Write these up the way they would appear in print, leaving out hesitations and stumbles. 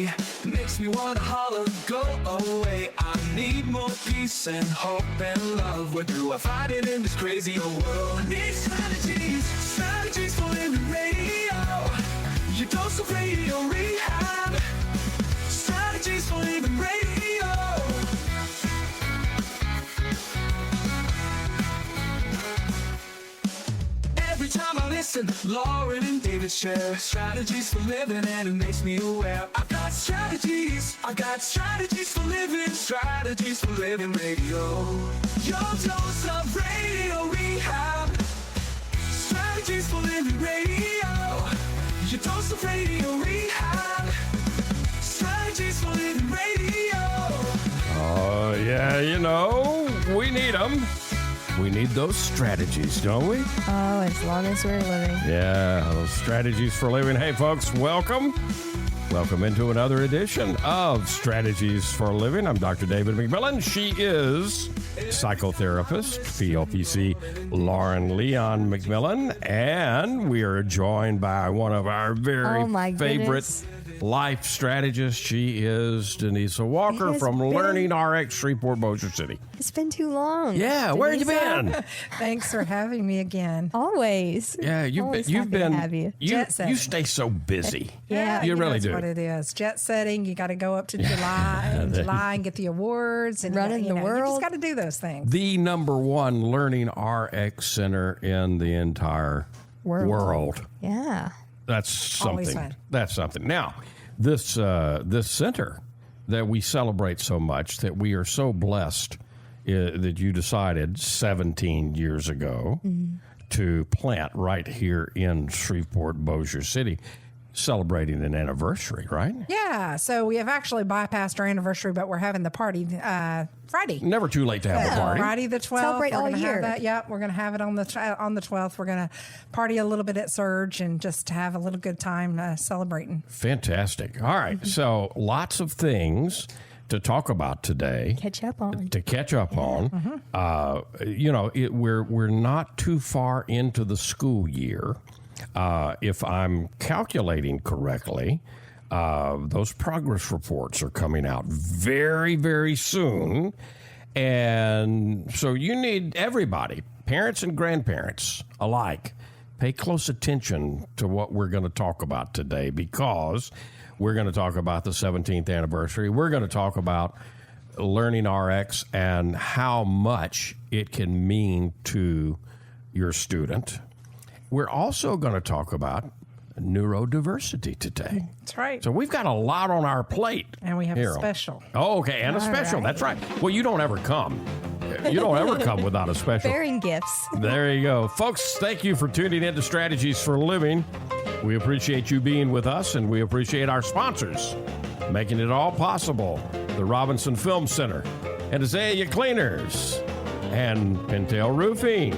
day. Makes me wanna holler, go away. I need more peace and hope and love. Where do I find it in this crazy old world? I need strategies, strategies for living radio. Your dose of radio rehab. Strategies for living radio. Every time I listen, Lauren and David share strategies for living, and it makes me aware. I've got strategies for living, strategies for living radio. Your dose of radio rehab. Strategies for living radio. Your dose of radio rehab. Strategies for living radio. Oh, yeah, you know, we need them. We need those strategies, don't we? Oh, as long as we're living. Yeah, those strategies for living. Hey, folks, welcome. Welcome into another edition of Strategies for Living. I'm Dr. David McMillian. She is psychotherapist, PLPC Lauren Leon McMillian. And we are joined by one of our very favorite life strategists. She is Donesa Walker from LearningRx Shreveport, Bossier City. It's been too long. Yeah, where have you been? Thanks for having me again. Always. Yeah, you've been. Jet setting. You stay so busy. Yeah, you really do. That's what it is. Jet setting. You got to go up to July and get the awards and running the world. You just got to do those things. The number one LearningRx center in the entire world. Yeah. That's something. That's something. Now, this center that we celebrate so much, that we are so blessed that you decided 17 years ago to plant right here in Shreveport, Bossier City, celebrating an anniversary, right? Yeah. So we have actually bypassed our anniversary, but we're having the party Friday. Never too late to have a party. Friday the 12th. Celebrate all year. We're going to have it on the 12th. We're going to party a little bit at Surge and just have a little good time celebrating. Fantastic. All right. So lots of things to talk about today. Catch up on. We're not too far into the school year. If I'm calculating correctly, those progress reports are coming out very, very soon. And so you need everybody, parents and grandparents alike, pay close attention to what we're going to talk about today, because we're going to talk about the 17th anniversary. We're going to talk about LearningRx and how much it can mean to your student. We're also going to talk about neurodiversity today. That's right. So we've got a lot on our plate. And we have a special. Oh, okay, and a special. Right. That's right. Well, you don't ever come. You don't ever come without a special. Bearing gifts. There you go. Folks, thank you for tuning in to Strategies for Living. We appreciate you being with us, and we appreciate our sponsors making it all possible. The Robinson Film Center and Azalea Cleaners and Pintail Roofing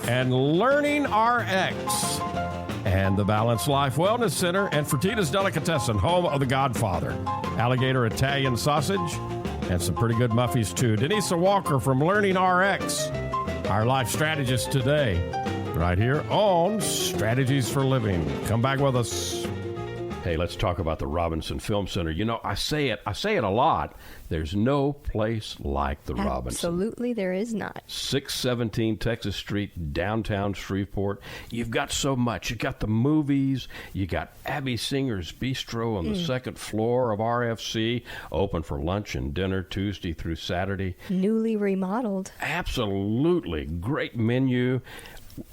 and LearningRx and the Balanced Life Wellness Center and Fertitta's Delicatessen, home of the Godfather, alligator Italian sausage, and some pretty good muffies too. Donesa Walker from LearningRx, our life strategist today, right here on Strategies for Living. Come back with us. Hey, let's talk about the Robinson Film Center. You know, I say it a lot. There's no place like the Robinson. Absolutely, there is not. 617 Texas Street, downtown Shreveport. You've got so much. You got the movies. You got Abby Singer's Bistro on the second floor of RFC, open for lunch and dinner Tuesday through Saturday. Newly remodeled. Absolutely. Great menu.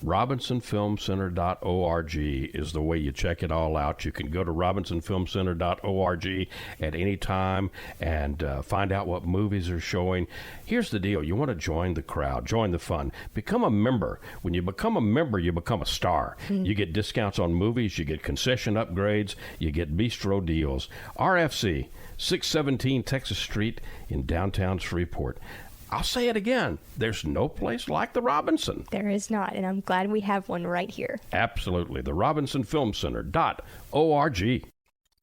RobinsonFilmCenter.org is the way you check it all out. You can go to RobinsonFilmCenter.org at any time and find out what movies are showing. Here's the deal. You want to join the crowd, join the fun, become a member. When you become a member, you become a star. You get discounts on movies, you get concession upgrades, you get bistro deals. RFC, 617 Texas Street in downtown Shreveport. I'll say it again. There's no place like the Robinson. There is not, and I'm glad we have one right here. Absolutely. The RobinsonFilmCenter.org.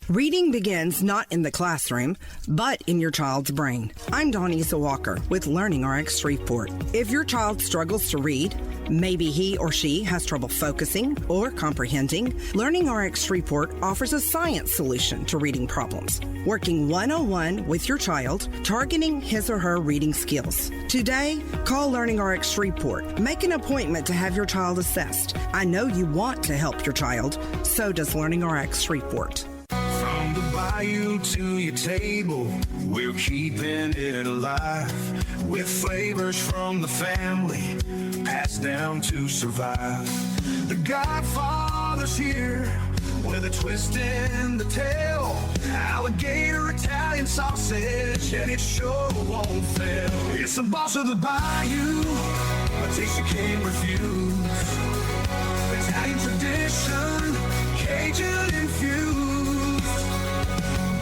Reading begins not in the classroom, but in your child's brain. I'm Donesa Walker with LearningRx Shreveport. If your child struggles to read, Maybe he or she has trouble focusing or comprehending. LearningRx Shreveport offers a science solution to reading problems, working one-on-one with your child, targeting his or her reading skills. Today, call LearningRx Shreveport. Make an appointment to have your child assessed. I know you want to help your child. So does LearningRx Shreveport. From the bayou to your table, we're keeping it alive with flavors from the family, passed down to survive. The Godfather's here with a twist in the tail, alligator Italian sausage, and it sure won't fail. It's the boss of the bayou, a taste you can't refuse. Italian tradition, Cajun infused.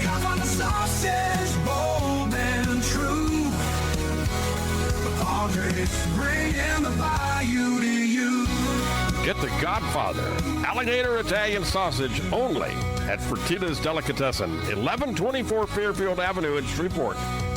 Godfather sausage, bold and true. Padres bringing the bayou to you. Get the Godfather alligator Italian sausage only at Fertitta's Delicatessen, 1124 Fairfield Avenue in Shreveport.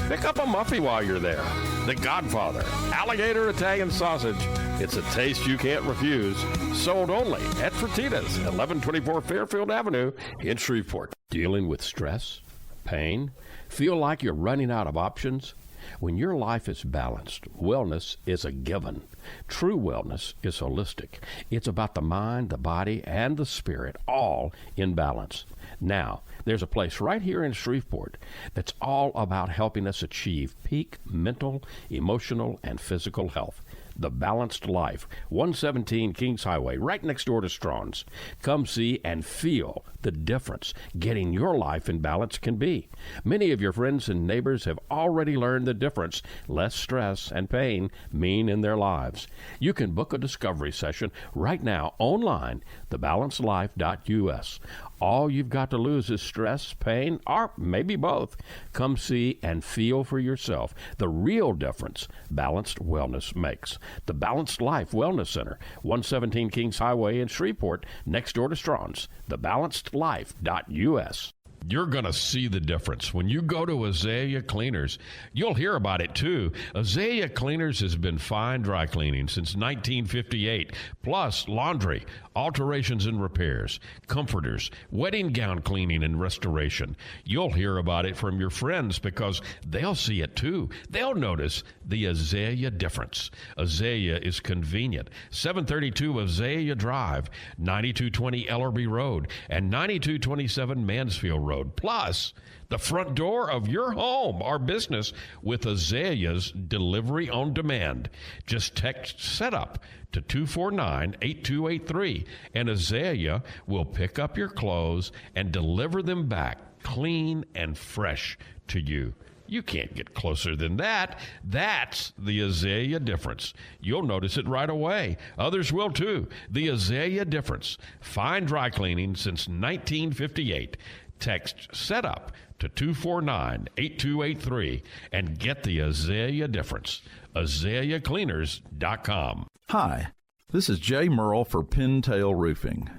Pick up a muffy while you're there. The Godfather alligator Italian sausage. It's a taste you can't refuse. Sold only at Fertitta's, 1124 Fairfield Avenue in Shreveport. Dealing with stress, pain, feel like you're running out of options? When your life is balanced, wellness is a given. True wellness is holistic. It's about the mind, the body, and the spirit, all in balance. Now, there's a place right here in Shreveport that's all about helping us achieve peak mental, emotional, and physical health. The Balanced Life, 117 Kings Highway, right next door to Strawn's. Come see and feel the difference getting your life in balance can be. Many of your friends and neighbors have already learned the difference less stress and pain mean in their lives. You can book a discovery session right now online, thebalancedlife.us. All you've got to lose is stress, pain, or maybe both. Come see and feel for yourself the real difference balanced wellness makes. The Balanced Life Wellness Center, 117 Kings Highway in Shreveport, next door to Strawn's. Thebalancedlife.us. You're going to see the difference. When you go to Azalea Cleaners, you'll hear about it too. Azalea Cleaners has been fine dry cleaning since 1958, plus laundry, alterations and repairs, comforters, wedding gown cleaning and restoration. You'll hear about it from your friends because they'll see it too. They'll notice the Azalea difference. Azalea is convenient. 732 Azalea Drive, 9220 Ellerby Road, and 9227 Mansfield Road. Plus, the front door of your home or business with Azalea's delivery on demand. Just text SETUP to 249-8283, and Azalea will pick up your clothes and deliver them back clean and fresh to you. You can't get closer than that. That's the Azalea difference. You'll notice it right away. Others will too. The Azalea difference. Fine dry cleaning since 1958. Text SETUP to 249-8283 and get the Azalea difference. AzaleaCleaners.com. Hi, this is Jay Merle for Pintail Roofing.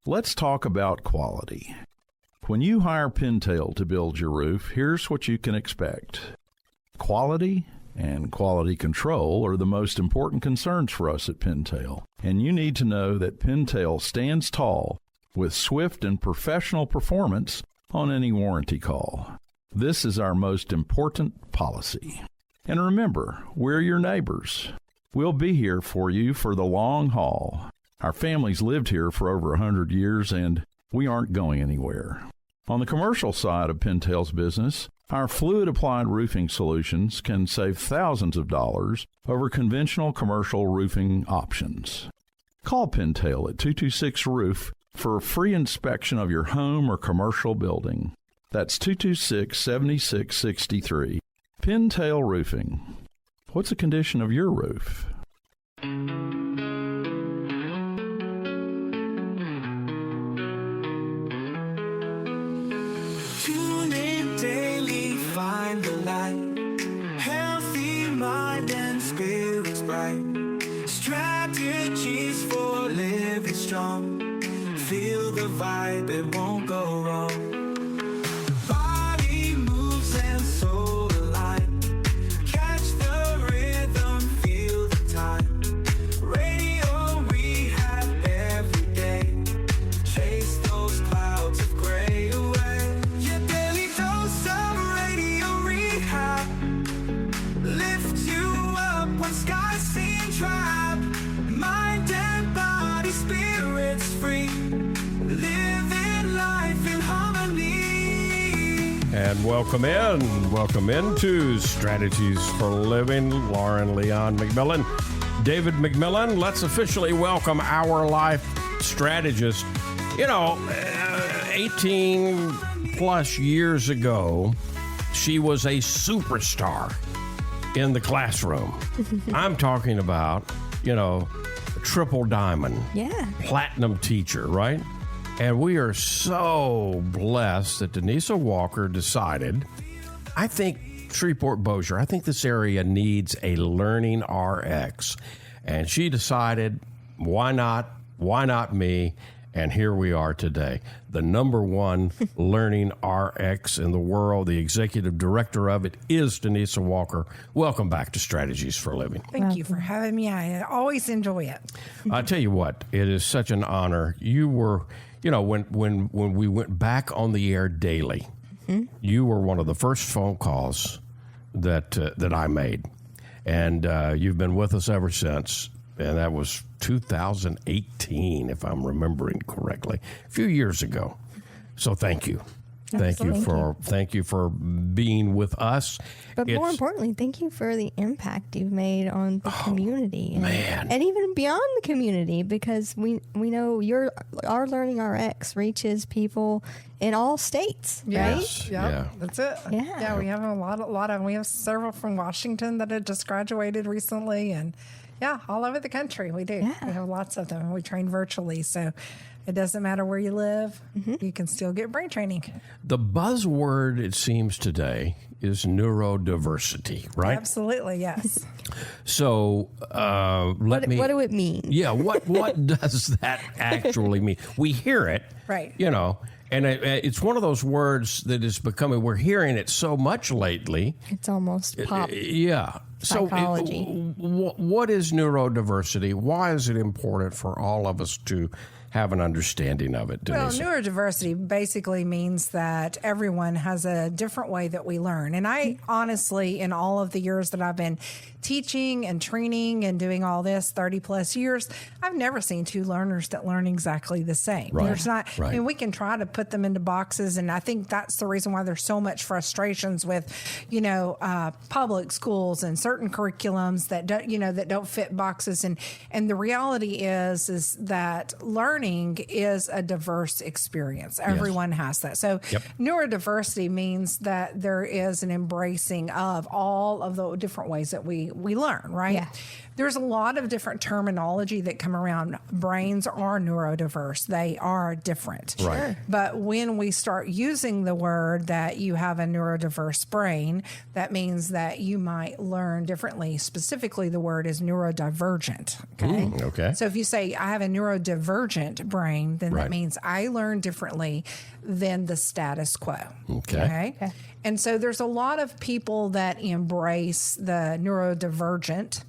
Let's talk about quality. When you hire Pintail to build your roof, here's what you can expect. Quality and quality control are the most important concerns for us at Pintail, and you need to know that Pintail stands tall with swift and professional performance on any warranty call. This is our most important policy. And remember, we're your neighbors. We'll be here for you for the long haul. Our family's lived here for over 100 years, and we aren't going anywhere. On the commercial side of Pintail's business, our fluid-applied roofing solutions can save thousands of dollars over conventional commercial roofing options. Call Pintail at 226-ROOF for a free inspection of your home or commercial building. That's 226-7663. Pintail Roofing. What's the condition of your roof? Tune in daily, find the light. Healthy mind and spirits bright. Strategies for living strong. Feel the vibe, it won't go wrong. Body moves and soul align. Catch the rhythm, feel the time. Radio And welcome into Strategies for Living. Lauren Leon McMillian, David McMillian. Let's officially welcome our life strategist. 18 plus years ago, she was a superstar in the classroom. I'm talking about, triple diamond, platinum teacher, right? And we are so blessed that Donesa Walker decided, I think Shreveport, Bossier, I think this area needs a LearningRx. And she decided, why not me? And here we are today, the number one LearningRx in the world. The executive director of it is Donesa Walker. Welcome back to Strategies for Living. Thank you for having me. I always enjoy it. I tell you what, it is such an honor. You were, when we went back on the air daily, you were one of the first phone calls that I made, and you've been with us ever since. And that was 2018, if I'm remembering correctly, a few years ago. So thank you. Thank you for being with us. But more importantly, thank you for the impact you've made on the community. And even beyond the community, because we know our LearningRx reaches people in all states, right? Yeah, that's it. Yeah, we have a lot of. We have several from Washington that had just graduated recently, and all over the country we do. Yeah. We have lots of them. We train virtually, so it doesn't matter where you live. You can still get brain training. The buzzword, it seems today, is neurodiversity, right? Absolutely, yes. So what do it mean? Yeah, what does that actually mean? We hear it, right? And it's one of those words that is becoming, we're hearing it so much lately. It's almost pop. Psychology. So what is neurodiversity? Why is it important for all of us to have an understanding of it, Donesa? Well, neurodiversity basically means that everyone has a different way that we learn. And I honestly, in all of the years that I've been teaching and training and doing all this, 30 plus years, I've never seen two learners that learn exactly the same. Right. There's not, I mean, we can try to put them into boxes. And I think that's the reason why there's so much frustrations with, public schools and certain curriculums that don't fit boxes. And the reality is that learning is a diverse experience. Everyone has that. So neurodiversity means that there is an embracing of all of the different ways that we learn, right? Yeah. There's a lot of different terminology that come around. Brains are neurodiverse. They are different. Right. But when we start using the word that you have a neurodiverse brain, that means that you might learn differently. Specifically, the word is neurodivergent. Okay. Okay. So if you say, I have a neurodivergent brain, then that means I learn differently than the status quo. Okay. And so there's a lot of people that embrace the neurodivergent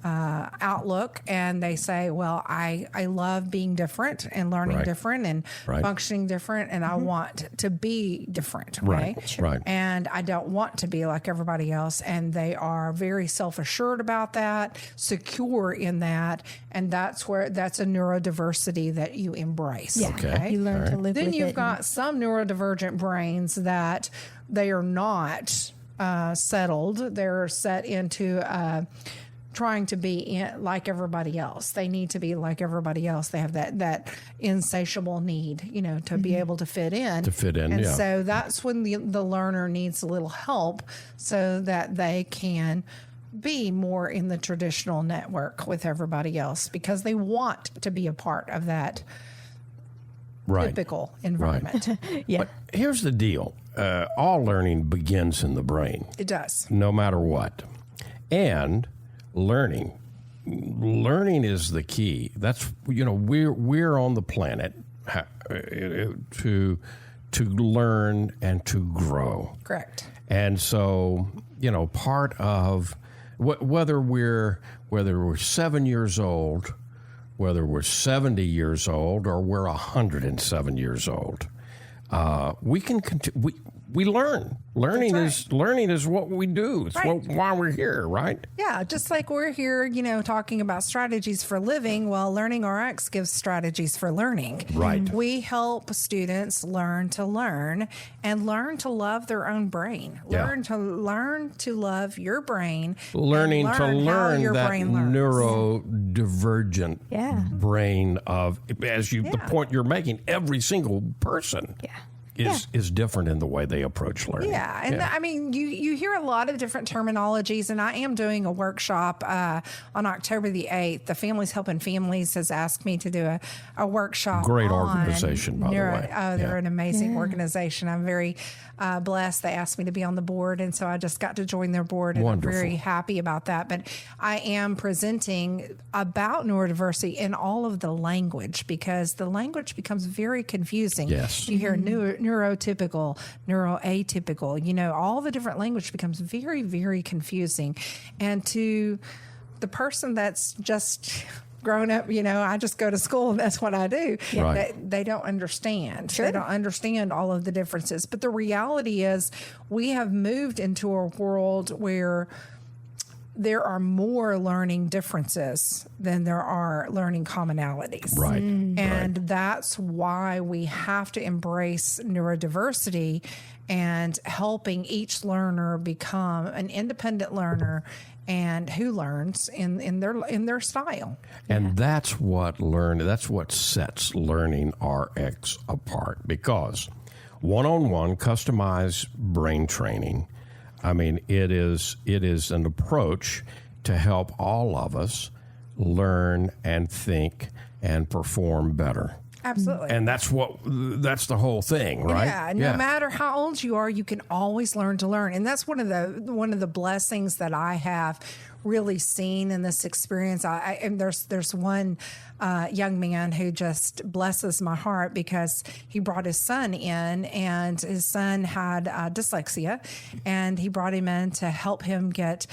outlook, and they say, well, I love being different and learning different and functioning different, and I want to be different, right? And I don't want to be like everybody else, and they are very self-assured about that, secure in that, and that's a neurodiversity that you embrace. Okay. You learn to live with it. Then you've got some neurodivergent brains that they are not settled. They're set into trying to be like everybody else. They need to be like everybody else. They have that insatiable need, to be able to fit in. And so that's when the learner needs a little help so that they can be more in the traditional network with everybody else, because they want to be a part of that typical environment. But here's the deal. All learning begins in the brain. It does. No matter what. And learning is the key. That's, we're on the planet to learn and to grow. Correct. And so, part of whether we're 7 years old, whether we're 70 years old, or we're 107 years old, we can we learn. Learning is what we do. It's why we're here, right? Yeah, just like we're here, talking about strategies for living. Well, LearningRx gives strategies for learning. Right. We help students learn to learn and learn to love their own brain. Learn to love your brain. Learning to learn your that brain learns. neurodivergent brain of, the point you're making, every single person. Is different in the way they approach learning. Yeah, and I mean, you hear a lot of different terminologies, and I am doing a workshop on October the 8th. The Families Helping Families has asked me to do a workshop. Great organization, by the way. Oh, they're an amazing organization. I'm very blessed. They asked me to be on the board, and so I just got to join their board, and Wonderful. I'm very happy about that. But I am presenting about neurodiversity in all of the language, because the language becomes very confusing. Yes. You hear neurotypical, neuroatypical, all the different language becomes very, very confusing. And to the person that's just grown up, I just go to school and that's what I do. Right. They don't understand. Sure. They don't understand all of the differences. But the reality is we have moved into a world where there are more learning differences than there are learning commonalities. Right. And that's why we have to embrace neurodiversity and helping each learner become an independent learner and who learns in their style. And that's what sets LearningRx apart, because one-on-one customized brain training, I mean, it is an approach to help all of us learn and think and perform better. Absolutely. And that's the whole thing, right? Yeah. No matter how old you are, you can always learn to learn. And that's one of the blessings that I have really seen in this experience. And there's one young man who just blesses my heart, because he brought his son in, and his son had dyslexia, and he brought him in to help him get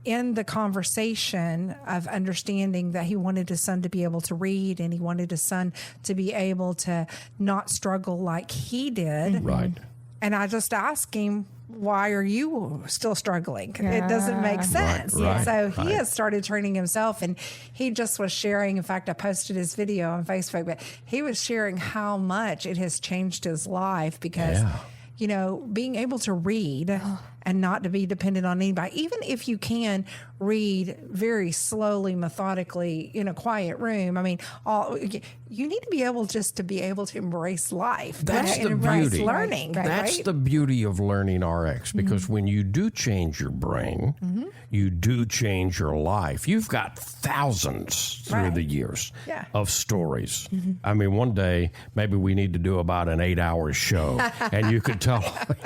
in the conversation of understanding that he wanted his son to be able to read, and he wanted his son to be able to not struggle like he did. Right. And I just asked him, why are you still struggling? It doesn't make sense. Right, so he has started training himself, and he just was sharing. In fact, I posted his video on Facebook, but he was sharing how much it has changed his life, because being able to read and not to be dependent on anybody, even if you can read very slowly, methodically in a quiet room. I mean, you need to be able to embrace life. That's the embrace beauty. Learning. That's the beauty of LearningRx, because when you do change your brain, you do change your life. You've got thousands through the years of stories. I mean, one day maybe we need to do about an 8-hour show, and you could tell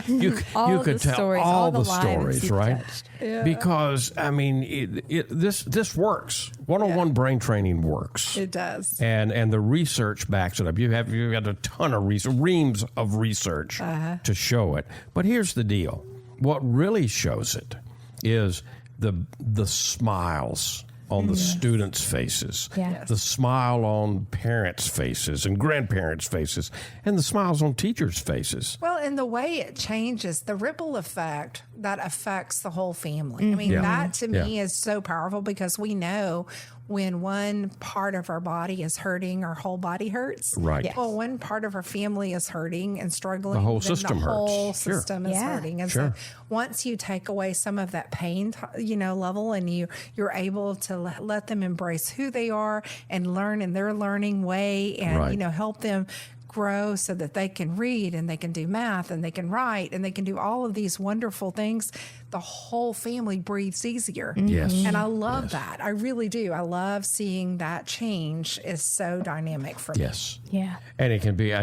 you could tell all the stories, right? Because I mean, this works. One-on-one brain training works. It does, and the research backs it up. You've got a ton of reams of research to show it. But here's the deal: what really shows it is the smiles on the students' faces, the smile on parents' faces and grandparents' faces, and the smiles on teachers' faces. Well, and the way it changes, the ripple effect that affects the whole family. I mean, that to me is so powerful, because we know when one part of our body is hurting, our whole body hurts. Right. Yeah. Well, one part of our family is hurting and struggling, the whole system hurts. The whole system is hurting. And so once you take away some of that pain, level, and you're able to let them embrace who they are and learn in their learning way, and help them grow so that they can read and they can do math and they can write and they can do all of these wonderful things, the whole family breathes easier. Yes. And I love that. I really do. I love seeing that change is so dynamic for me. Yes. Yeah. And it can be,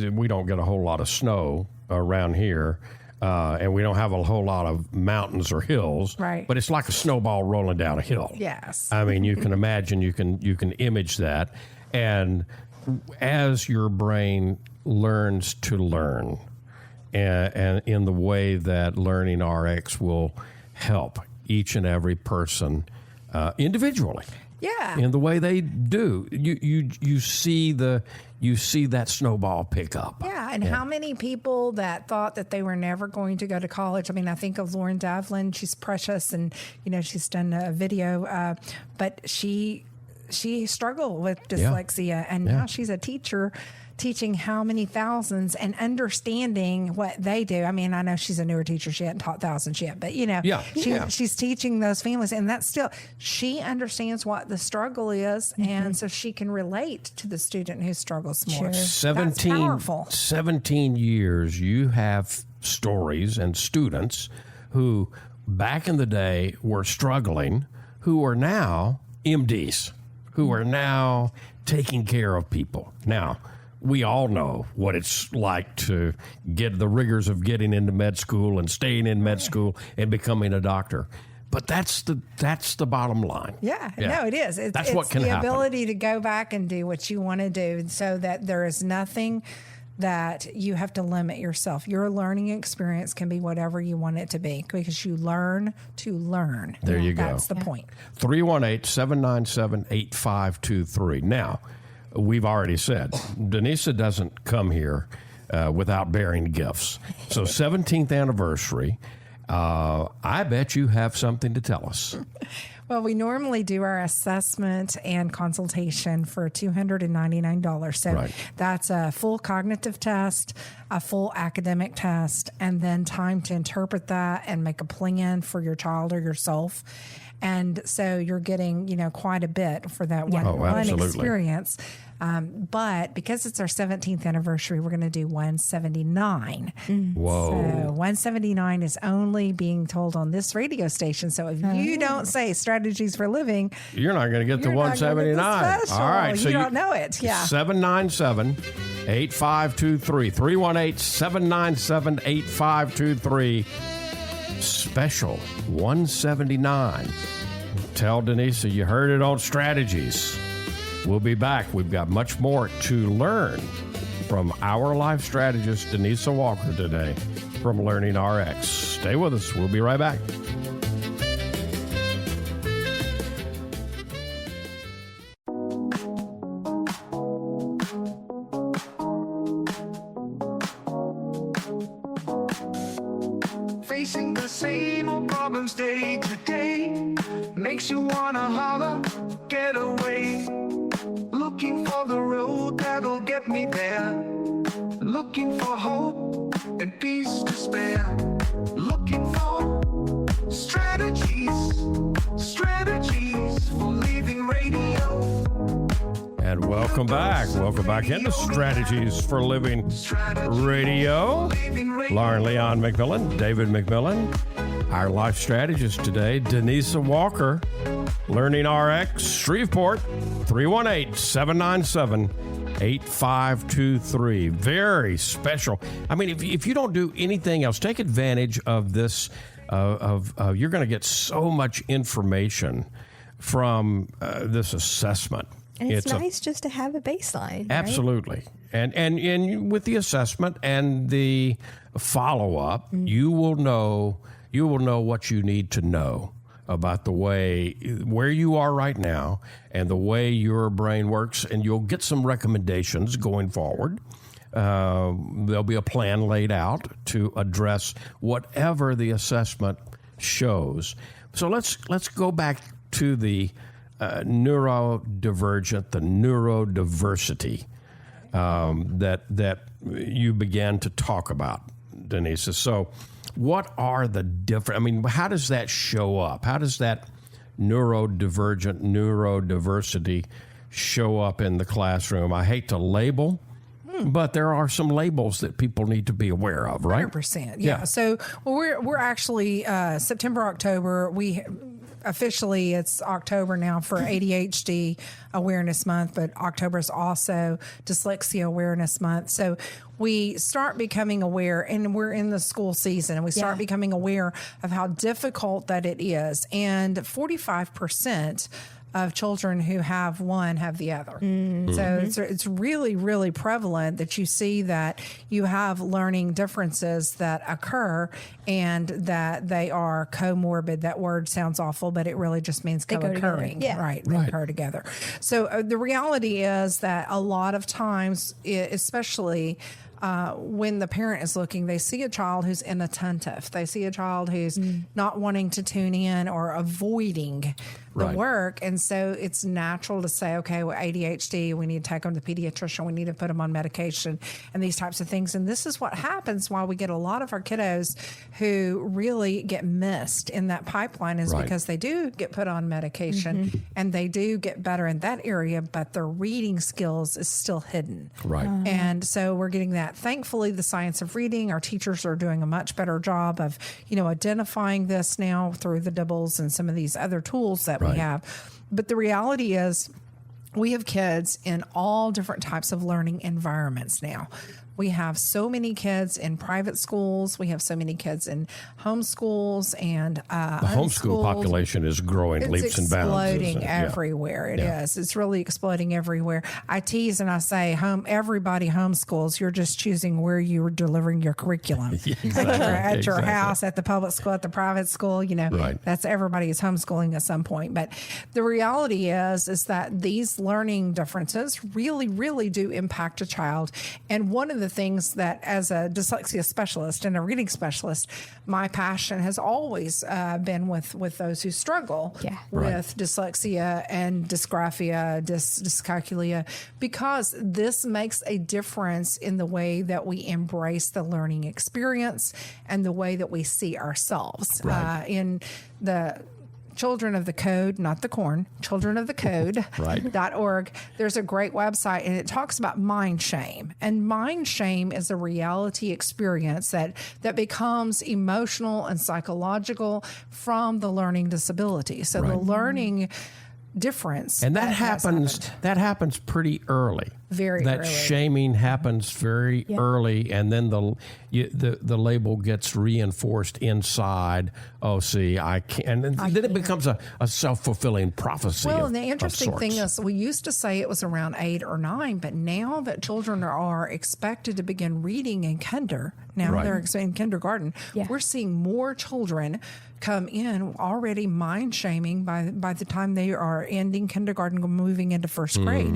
we don't get a whole lot of snow around here. And we don't have a whole lot of mountains or hills, right? But it's like a snowball rolling down a hill. Yes. I mean, you can imagine, you can image that. And as your brain learns to learn, and in the way that LearningRx will help each and every person individually. in the way they do. You see that snowball pick up. Yeah, and how many people that thought that they were never going to go to college? I mean, I think of Lauren Davlin. She's precious, and she's done a video, but she struggled with dyslexia, and now she's a teacher, teaching how many thousands and understanding what they do. I mean, I know she's a newer teacher. She hadn't taught thousands yet, but she's teaching those families, and that's still, she understands what the struggle is. And so she can relate to the student who struggles more. 17 years, you have stories and students who back in the day were struggling, who are now MDs, who are now taking care of people. Now, we all know what it's like to get the rigors of getting into med school and staying in med school and becoming a doctor. But that's the bottom line. Yeah. No, it is. It's what can the happen. Ability to go back and do what you want to do, so that there is nothing that you have to limit yourself. Your learning experience can be whatever you want it to be, because you learn to learn. There you go. That's the point. 318-797-8523. Now, we've already said, Donesa doesn't come here without bearing gifts. So 17th anniversary, I bet you have something to tell us. Well, we normally do our assessment and consultation for $299. So that's a full cognitive test, a full academic test, and then time to interpret that and make a plan for your child or yourself. And so you're getting, quite a bit for that one experience. But because it's our 17th anniversary, we're going to do 179. Whoa. So 179 is only being told on this radio station. So if you don't say strategies for living, you're not going to get the 179. All right. So you don't know it. Yeah. 797-8523. 318-797-8523. Special 179. Tell Donesa you heard it on Strategies. We'll be back. We've got much more to learn from our life strategist, Donesa Walker, today from LearningRx. Stay with us. We'll be right back. Facing the same old problems day to day makes you wanna holler, get away. Looking for the road that'll get me there. Looking for hope and peace to spare. Looking for strategies for leaving radio. And welcome back. Welcome back into Strategies for Living Radio. Lauren Leon McMillian, David McMillian, our life strategist today, Donesa Walker, LearningRx Shreveport, 318-797-8523. Very special. I mean, if you don't do anything else, take advantage of this. You're going to get so much information from this assessment. And it's nice just to have a baseline. Absolutely. Right? And with the assessment and the follow-up, you will know what you need to know about the way where you are right now and the way your brain works, and you'll get some recommendations going forward. There'll be a plan laid out to address whatever the assessment shows. So let's go back to the neurodivergent, the neurodiversity that you began to talk about, Donesa. So what are the different, I mean, how does that show up? How does that neurodiversity show up in the classroom? I hate to label, but there are some labels that people need to be aware of, right? 100%. Yeah. So we're actually September, October, officially it's October now for ADHD Awareness Month, but October is also Dyslexia Awareness Month. So we start becoming aware, and we're in the school season, and we start becoming aware of how difficult that it is. And 45% of children who have one have the other. So it's really, really prevalent that you see that you have learning differences that occur and that they are comorbid. That word sounds awful, but it really just means co-occurring. Right. They occur together. So the reality is that a lot of times, especially when the parent is looking, they see a child who's inattentive. They see a child who's not wanting to tune in or avoiding the work. And so it's natural to say, okay, well, ADHD, we need to take them to the pediatrician. We need to put them on medication and these types of things. And this is what happens while we get a lot of our kiddos who really get missed in that pipeline is because they do get put on medication and they do get better in that area, but their reading skills is still hidden. And so we're getting that. Thankfully, the science of reading, our teachers are doing a much better job of, identifying this now through the DIBBLs and some of these other tools that we have. But the reality is we have kids in all different types of learning environments now. We have so many kids in private schools. We have so many kids in homeschools and the homeschool population is growing leaps and bounds. It's exploding everywhere. It is. It's really exploding everywhere. I tease and I say, everybody homeschools. You're just choosing where you are delivering your curriculum. At your house, at the public school, at the private school. That's everybody is homeschooling at some point. But the reality is that these learning differences really, really do impact a child. And one of the things that as a dyslexia specialist and a reading specialist, my passion has always been with those who struggle with dyslexia and dysgraphia, dyscalculia, because this makes a difference in the way that we embrace the learning experience and the way that we see ourselves. In the Children of the Code, not the corn, Children of the Code .org. There's a great website and it talks about mind shame. And mind shame is a reality experience that becomes emotional and psychological from the learning disability. So the learning difference. And that happens pretty early. Very that early. Shaming happens very early, and then the label gets reinforced inside. Oh, see, I can't. And then it becomes a self-fulfilling prophecy. Well, and the interesting thing is, we used to say it was around 8 or 9, but now that children are expected to begin reading in they're in kindergarten. We're seeing more children come in already mind shaming by the time they are ending kindergarten, moving into first grade.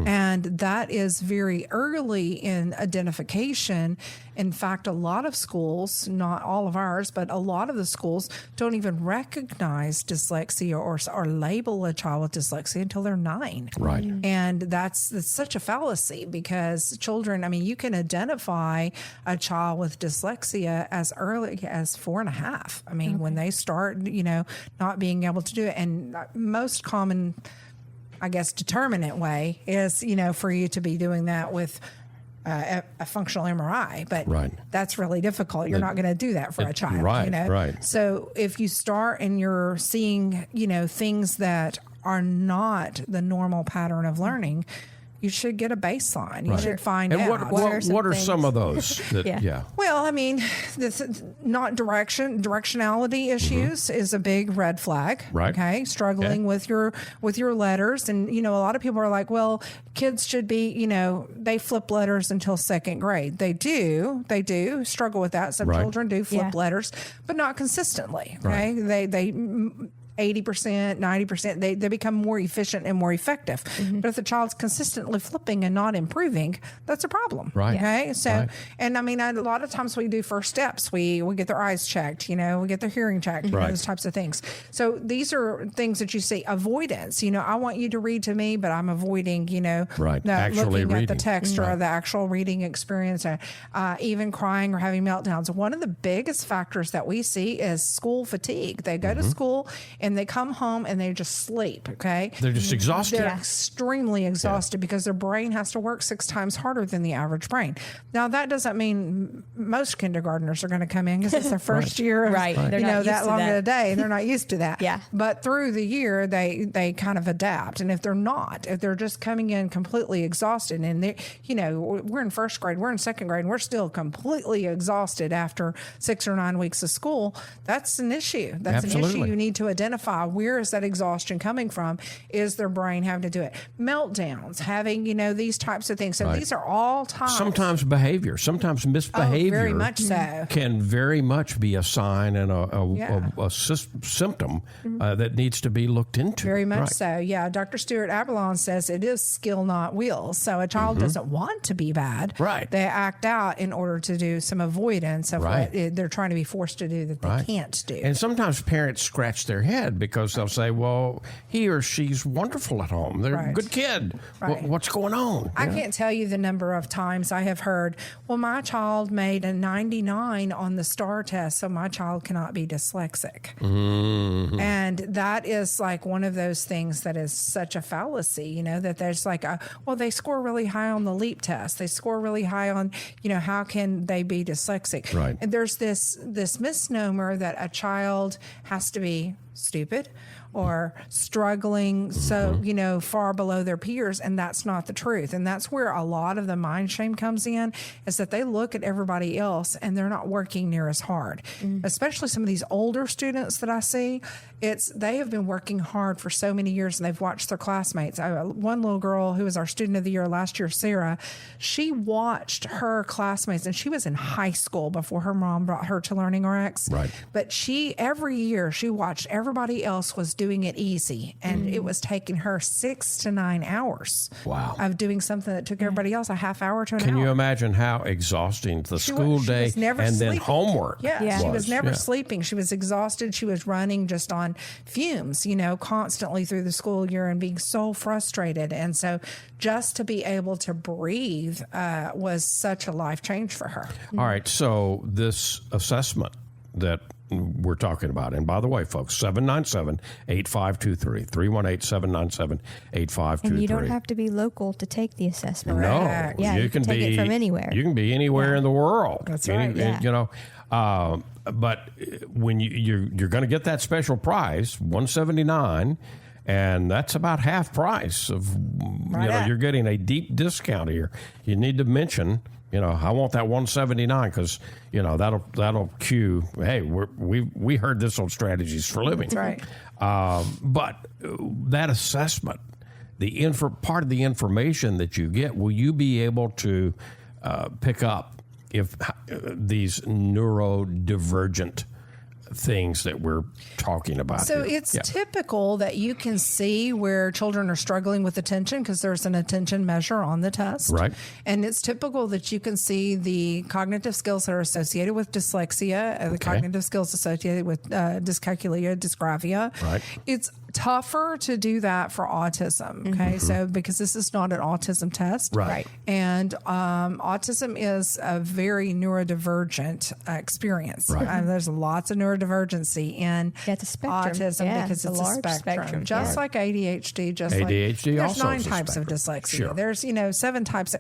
And that is very early in identification. In fact, a lot of schools, not all of ours, but a lot of the schools don't even recognize dyslexia or label a child with dyslexia until they're 9. And that's such a fallacy because children, you can identify a child with dyslexia as early as 4.5. When they start, not being able to do it. And most common, I guess, determinant way is, for you to be doing that with a functional MRI, but that's really difficult. You're not going to do that for a child. So if you start and you're seeing, things that are not the normal pattern of learning, you should get a baseline. You should find out. What are some of those? Well, this not directionality issues is a big red flag. Okay, struggling with your letters, and a lot of people are like, well, kids should be, they flip letters until 2nd grade. They do struggle with that. Some children do flip letters, but not consistently. Okay, they 80%, 90%, they become more efficient and more effective. But if the child's consistently flipping and not improving, that's a problem. Okay. So, and a lot of times we do first steps. We get their eyes checked, we get their hearing checked, those types of things. So these are things that you see. Avoidance, I want you to read to me, but I'm avoiding, not looking at the text or the actual reading experience, even crying or having meltdowns. One of the biggest factors that we see is school fatigue. They go to school and they come home and they just sleep, okay? They're just exhausted. They're extremely exhausted because their brain has to work 6 times harder than the average brain. Now, that doesn't mean most kindergartners are going to come in because it's their first year of, that long of a day. They're not used to that. But through the year, they kind of adapt. And if they're just coming in completely exhausted and we're in first grade, we're in 2nd grade, and we're still completely exhausted after 6 or 9 weeks of school, that's an issue. That's an issue you need to identify identify where is that exhaustion coming from. Is their brain having to do it? Meltdowns, having, these types of things. So these are all types. Sometimes misbehavior very much so. can very much be a sign and a symptom that needs to be looked into. Very much so. Yeah. Dr. Stuart Aberlon says it is skill, not will. So a child doesn't want to be bad. Right. They act out in order to do some avoidance of what they're trying to be forced to do that they can't do. And sometimes parents scratch their head because they'll say, well, he or she's wonderful at home. They're a good kid. What's going on? I can't tell you the number of times I have heard, well, my child made a 99 on the STAR test, so my child cannot be dyslexic. Mm-hmm. And that is like one of those things that is such a fallacy, that there's like, they score really high on the LEAP test. They score really high on, how can they be dyslexic? Right. And there's this misnomer that a child has to be stupid or struggling so far below their peers, and that's not the truth. And that's where a lot of the mind shame comes in, is that they look at everybody else and they're not working near as hard. Especially some of these older students that I see, they have been working hard for so many years and they've watched their classmates. One little girl who was our student of the year last year, Sarah, she watched her classmates, and she was in high school before her mom brought her to LearningRx. Right. But every year she watched everybody else was doing it easy, and it was taking her 6 to 9 hours of doing something that took everybody else a half hour to an hour. Can you imagine how exhausting the school day and then homework was? She was never sleeping. She was exhausted. She was running just on fumes, constantly through the school year and being so frustrated. And so just to be able to breathe was such a life change for her. All right. So this assessment that we're talking about, and by the way, folks, 797-8523, 318-797-8523. And you don't have to be local to take the assessment. No. Yeah, you can take it from anywhere. You can be anywhere in the world. That's right. But when you're going to get that special prize, $179, and that's about half price of, you're getting a deep discount here. You need to mention, I want that $179 because, that'll cue, hey, we heard this on Strategies for Living. That's right. But that assessment, part of the information that you get, will you be able to pick up if these neurodivergent things that we're talking about So here? it's typical that you can see where children are struggling with attention because there's an attention measure on the test. Right. And it's typical that you can see the cognitive skills that are associated with dyslexia, the cognitive skills associated with dyscalculia, dysgraphia. Right. It's tougher to do that for autism. Okay. So because this is not an autism test. Right. And autism is a very neurodivergent experience. Right. There's lots of neurodivergency in it's a spectrum. autism because it's a large spectrum. Just like ADHD, ADHD there's also 9 is a types of spectrum. dyslexia. Sure. There's 7 types.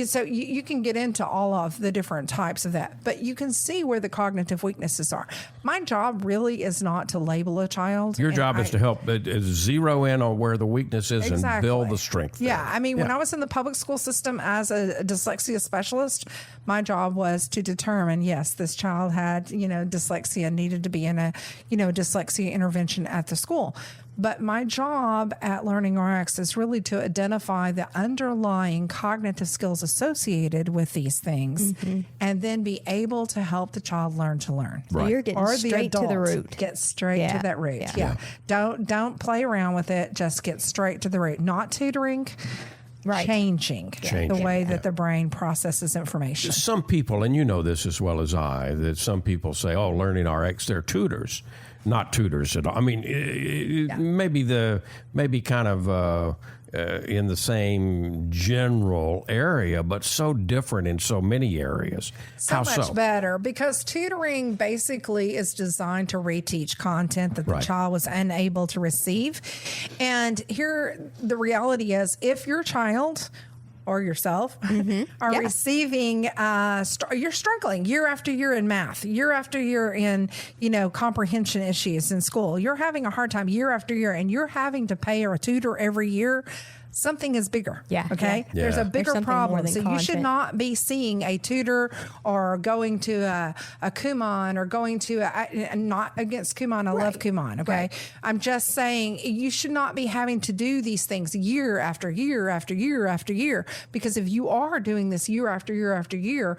So you can get into all of the different types of that, but you can see where the cognitive weaknesses are. My job really is not to label a child. Your job is to help zero in on where the weakness is and build the strength. Yeah. I mean, when I was in the public school system as a dyslexia specialist, my job was to determine, yes, this child had, dyslexia, needed to be in a, dyslexia intervention at the school. But my job at LearningRx is really to identify the underlying cognitive skills associated with these things and then be able to help the child learn to learn. So you're getting straight to the root. Get straight to that root. Yeah. Don't play around with it. Just get straight to the root. Not tutoring. Right. Changing the way that the brain processes information. Some people, and you know this as well as I, that some people say, oh, LearningRx, they're tutors. Not tutors at all. I mean, maybe kind of in the same general area, but so different in so many areas. So much better, because tutoring basically is designed to reteach content that the child was unable to receive. And here, the reality is, if your child or yourself are receiving, you're struggling year after year in math, year after year in, comprehension issues in school. You're having a hard time year after year, and you're having to pay a tutor every year. something is bigger. Yeah. Okay. Yeah. There's a bigger something more problem. than So you should content. not be seeing a tutor or going to a Kumon or going to not against Kumon. I love Kumon. Okay. Right. I'm just saying you should not be having to do these things year after year after year after year, because if you are doing this year after year after year,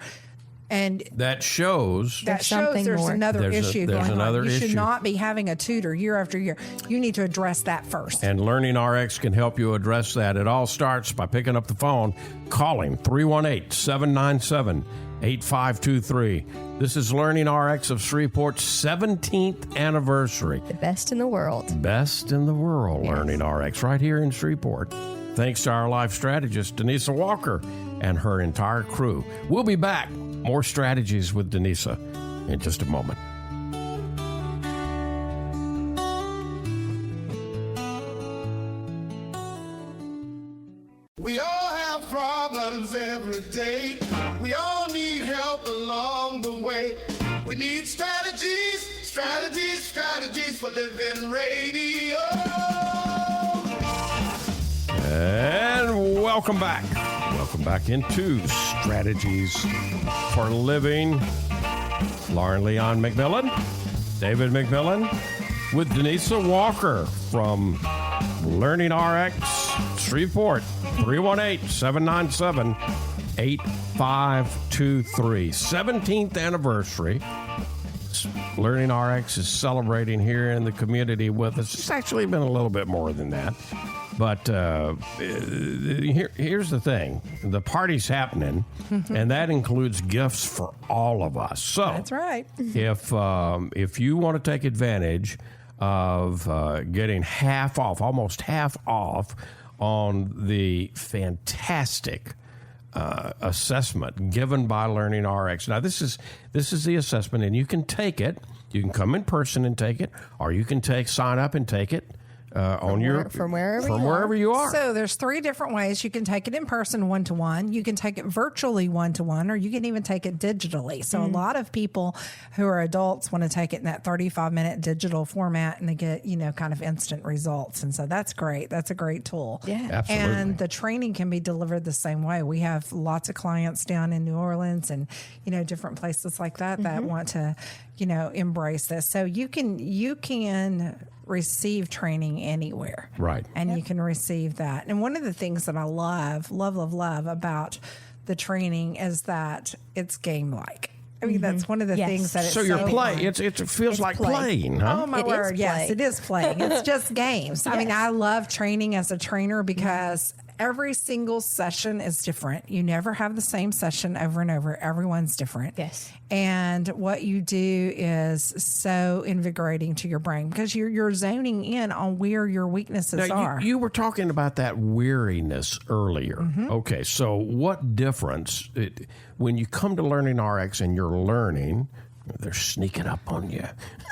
and that shows there's more. another issue there's going another on. You issue. should not be having a tutor year after year. You need to address that first. And LearningRx can help you address that. It all starts by picking up the phone, calling 318-797-8523. This is LearningRx of Shreveport's 17th anniversary. The best in the world. Best in the world, LearningRx, right here in Shreveport. Thanks to our life strategist, Donesa Walker, and her entire crew. We'll be back. More strategies with Donesa in just a moment. We all have problems every day. We all need help along the way. We need strategies, strategies, strategies for living radio. And welcome back. Welcome back into Strategies for Living. Lauren Leon McMillian, David McMillian, with Donesa Walker from LearningRx Shreveport, 318-797-8523. 17th anniversary. LearningRx is celebrating here in the community with us. It's actually been a little bit more than that. But here's the thing. The party's happening, and that includes gifts for all of us. So That's right. if you want to take advantage of getting half off, almost half off on the fantastic assessment given by LearningRx. Now, this is the assessment, and you can take it. You can come in person and take it, or you can sign up and take it. From wherever you are. So there's 3 different ways. You can take it in person 1-to-1. You can take it virtually 1-to-1, or you can even take it digitally. So a lot of people who are adults want to take it in that 35-minute digital format, and they get, kind of instant results. And so that's great. That's a great tool. Yeah. Absolutely. And the training can be delivered the same way. We have lots of clients down in New Orleans and, different places like that that want to, embrace this. So you can receive training anywhere. Right. And you can receive that. And one of the things that I love about the training is that it's game-like. I mean, that's one of the things that it's so you're playing. fun. It feels like playing, huh? Oh, my It word. is Yes, play. it is playing. It's just games. I mean, I love training as a trainer because every single session is different. You never have the same session over and over. Everyone's different. Yes. And what you do is so invigorating to your brain because you're zoning in on where your weaknesses are. You were talking about that weariness earlier. Okay, so what difference when you come to LearningRx and you're learning? They're sneaking up on you,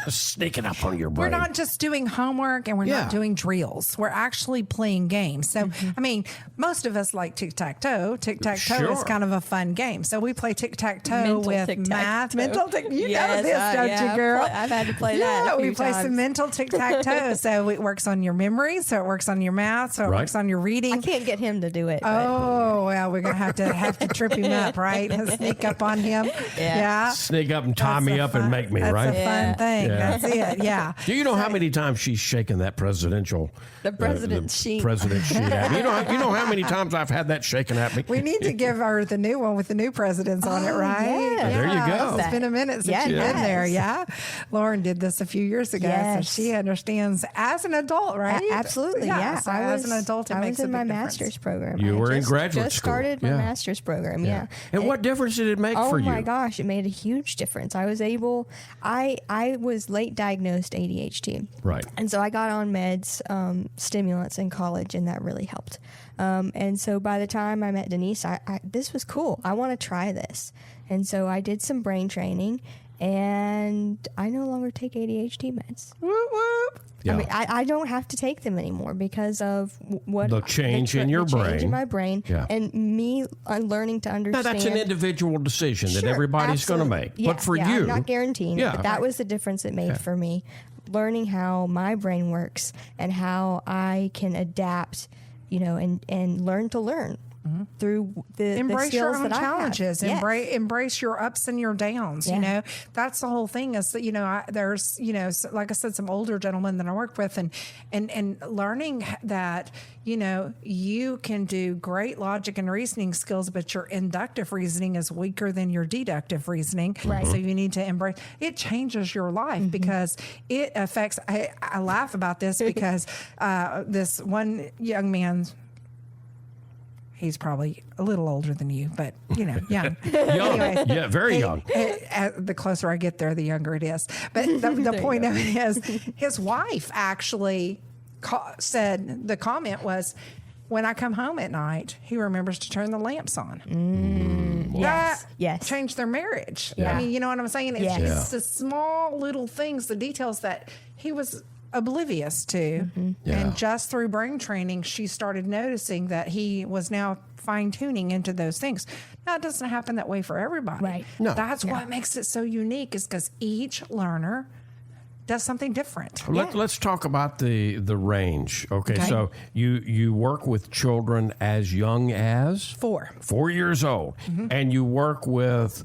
sneaking up on your brain. We're not just doing homework and we're not doing drills. We're actually playing games. So, I mean, most of us like tic-tac-toe. Tic-tac-toe is kind of a fun game. So we play tic-tac-toe with math. You know this, don't you, girl? I've had to play that a few we play times. some mental tic-tac-toe. So it works on your memory. So it works on your math. So it works on your reading. I can't get him to do it. Oh, well, we're going to have to trip him up, right? Sneak up on him. Yeah. Sneak up and tie me up and make me, right? That's a fun thing. Yeah. That's it. Yeah. Do you know how many times she's shaken that presidential The president's sheet. President's sheet at me? You know how many times I've had that shaken at me? We need to give her the new one with the new presidents on it, right? yeah. There you go. It's been a minute since Yeah, you've it been there. has. Yeah. Lauren did this a few years ago, Yes. so she understands as an adult, right? Absolutely, yeah. So as an adult, it I makes was a in my big difference. master's program. You I were in just- graduate just school. started my Yeah. master's program. Yeah. And what difference did it make Oh for you? my gosh, it made a huge difference. I was able. I was late diagnosed ADHD. Right. And so I got on meds, stimulants in college, and that really helped. And so by the time I met Denise, this was cool. I want to try this. And so I did some brain training, and I no longer take ADHD meds. Whoop, whoop. Yeah. I mean, I don't have to take them anymore because of what The change in your the change brain. in my brain, Yeah. and me learning to Now, understand. that's an individual decision that Sure, everybody's going to absolutely. make. Yeah, but for yeah, you, I'm not guaranteeing Yeah. it, but that was the difference it made for me. Learning how my brain works and how I can adapt and learn to learn. Through the embrace skills your own that challenges, I have. embrace your ups and your downs. Yeah. That's the whole thing. Is that there's like I said, some older gentlemen that I work with, and learning that you can do great logic and reasoning skills, but your inductive reasoning is weaker than your deductive reasoning. Right. So you need to embrace. It changes your life because it affects. I laugh about this because this one young man. He's probably a little older than you, but young. Young. Anyways, Yeah, very young. The closer I get there, the younger it is. But the point of it is, his wife actually said the comment was, "When I come home at night, he remembers to turn the lamps on." Yes. That changed their marriage. Yeah. I mean, you know what I'm saying? It's Yes. just the small little things, the details that he was oblivious to. Yeah. And just through brain training, she started noticing that he was now fine tuning into those things. Now, it doesn't happen that way for everybody. Right. No. That's what makes it so unique, is because each learner does something different. Let's talk about the range. Okay, so you work with children as young as 4 years old, and you work with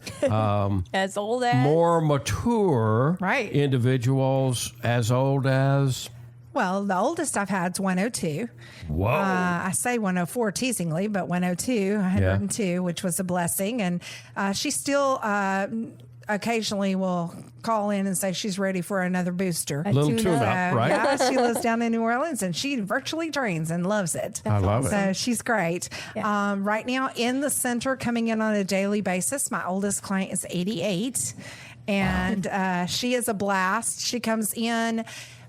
As old as more mature Right. individuals as old as. Well, the oldest I've had is 102. Whoa. I say 104 teasingly, but 102, which was a blessing. And she still occasionally will call in and say she's ready for another booster. Little tune-up, right? Yeah, she lives down in New Orleans, and she virtually trains and loves it. I love it. So she's great. Yeah. Right now in the center, coming in on a daily basis, my oldest client is 88, and she is a blast. She comes in.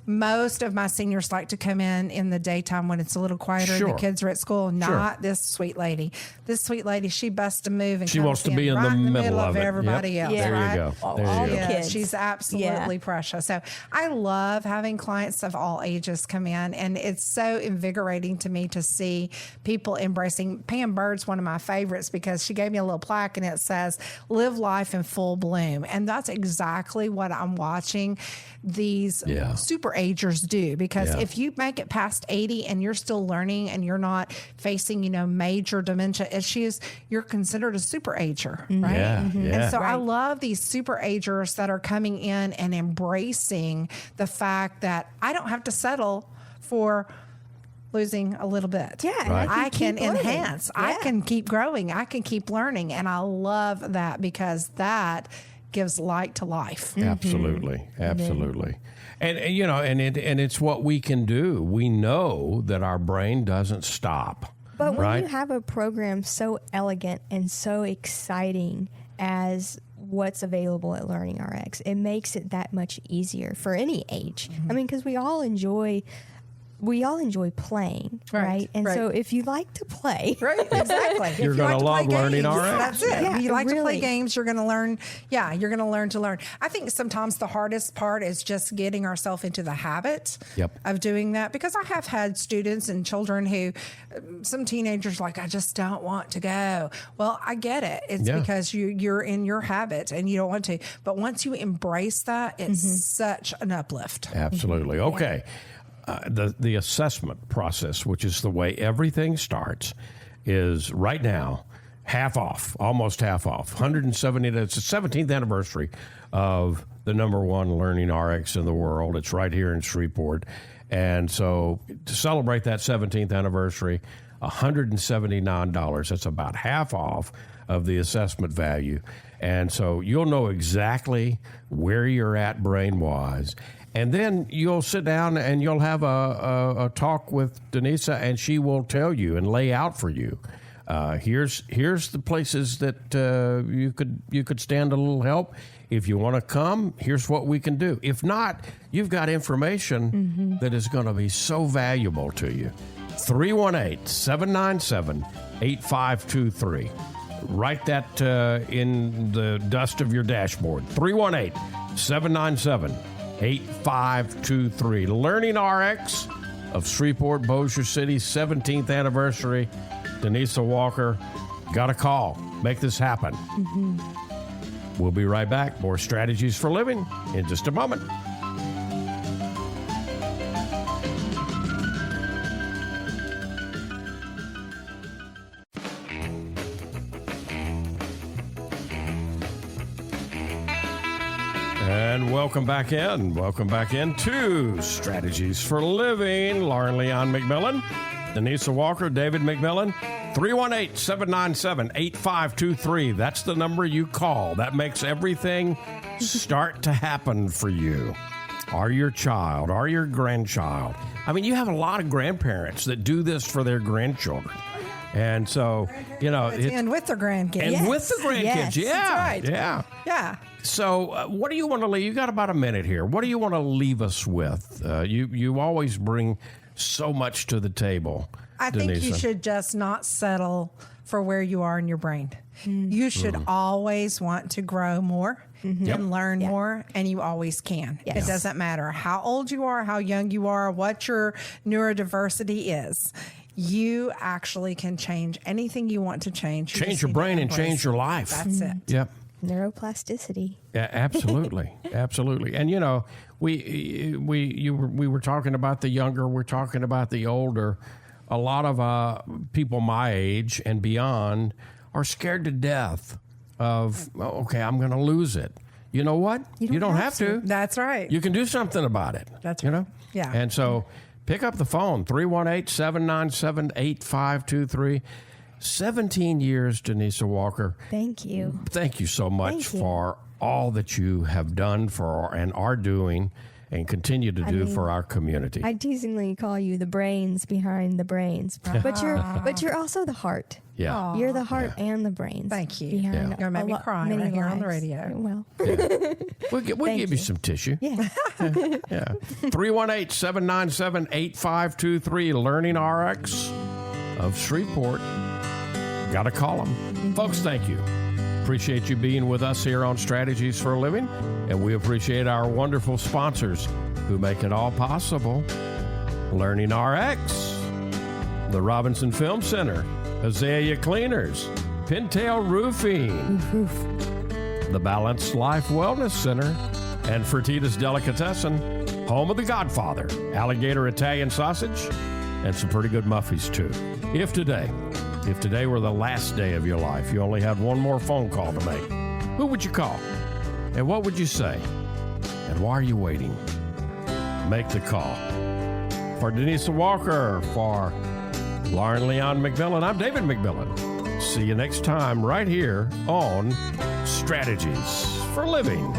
Most of my seniors like to come in the daytime when it's a little quieter and Sure. the kids are at school. Not this sweet lady. This sweet lady, she busts a move and She comes wants to be in right the middle of of it. everybody Yep. else. Yeah. There right? you go. All There you the go. kids. Yeah, she's absolutely precious. So I love having clients of all ages come in, and it's so invigorating to me to see people embracing. Pam Bird's one of my favorites because she gave me a little plaque and it says, "Live life in full bloom." And that's exactly what I'm watching these super agers do, because if you make it past 80 and you're still learning and you're not facing, major dementia issues, you're considered a super ager, right? Yeah, yeah. And so I love these super agers that are coming in and embracing the fact that I don't have to settle for losing a little bit. Yeah, and I can keep learning. enhance. I can keep growing. I can keep learning. And I love that because that gives light to life. Absolutely, absolutely. And it's what we can do. We know that our brain doesn't stop. But when right? you have a program so elegant and so exciting as what's available at LearningRx, it makes it that much easier for any age. I mean, because we all enjoy playing, right? And so if you like to play, Right, exactly. You're If going to love games, LearningRx. That's it. Yeah, If you like to play really. games, you're going to learn. Yeah, you're going to learn to learn. I think sometimes the hardest part is just getting ourselves into the habit of doing that, because I have had students and children who, some teenagers like, I just don't want to go. Well, I get it. It's because you're in your habit and you don't want to. But once you embrace that, it's such an uplift. Absolutely. Okay. The assessment process, which is the way everything starts, is right now half off, almost half off. 170. It's the 17th anniversary of the #1 LearningRx in the world. It's right here in Shreveport, and so to celebrate that 17th anniversary, $179. That's about half off of the assessment value, and so you'll know exactly where you're at brain-wise. And then you'll sit down and you'll have a talk with Donesa, and she will tell you and lay out for you. Here's the places that you could stand a little help. If you want to come, here's what we can do. If not, you've got information that is going to be so valuable to you. 318-797-8523. Write that in the dust of your dashboard. 318-797-8523. LearningRx of Shreveport, Bossier City, 17th anniversary. Donesa Walker, got a call. Make this happen. We'll be right back. More strategies for living in just a moment. And welcome back in. Welcome back into Strategies for Living. Lauren Leon McMillian, Donesa Walker, David McMillian. 318-797-8523. That's the number you call. That makes everything start to happen for you, or your child, or your grandchild. I mean, you have a lot of grandparents that do this for their grandchildren. And so, you know. And with the grandkids. And with the grandkids, yeah. That's right. Yeah. Yeah. So what do you want to leave? You got about a minute here. What do you want to leave us with? You always bring so much to the table, I think Donesa. you should just not settle for where you are in your brain. You should always want to grow more and learn more, and you always can. Yes. It doesn't matter how old you are, how young you are, what your neurodiversity is. You actually can change anything you want to change. Change your brain and change your life. That's it. Yep. Neuroplasticity. Yeah, absolutely, absolutely. And you know, we were talking about the younger, we're talking about the older. A lot of people my age and beyond are scared to death of, okay, I'm going to lose it. You know what? You don't have to. That's right. You can do something about it. That's you right. know. Yeah. And so, pick up the phone 318-797-8523. 17 years, Donesa Walker. Thank you. Thank you so much for all that you have done for and are doing and continue to do for our community. I teasingly call you the brains behind the brains, but you're also the heart. Yeah. Aww. You're the heart and the brains. Thank you. Behind You're gonna make me cry many right here on the lives. radio. Well, We'll give you some tissue. yeah. 318-797-8523, LearningRx of Shreveport. Got to call them. Folks, thank you. Appreciate you being with us here on Strategies for a Living, and we appreciate our wonderful sponsors who make it all possible. LearningRx, the Robinson Film Center, Azalea Cleaners, Pintail Roofing, the Balanced Life Wellness Center, and Fertitas Delicatessen, home of the Godfather, alligator Italian sausage, and some pretty good muffies too. If today were the last day of your life, you only had one more phone call to make, who would you call? And what would you say? And why are you waiting? Make the call. For Donesa Walker, for Lauren Leon McMillian, I'm David McMillian. See you next time right here on Strategies for Living.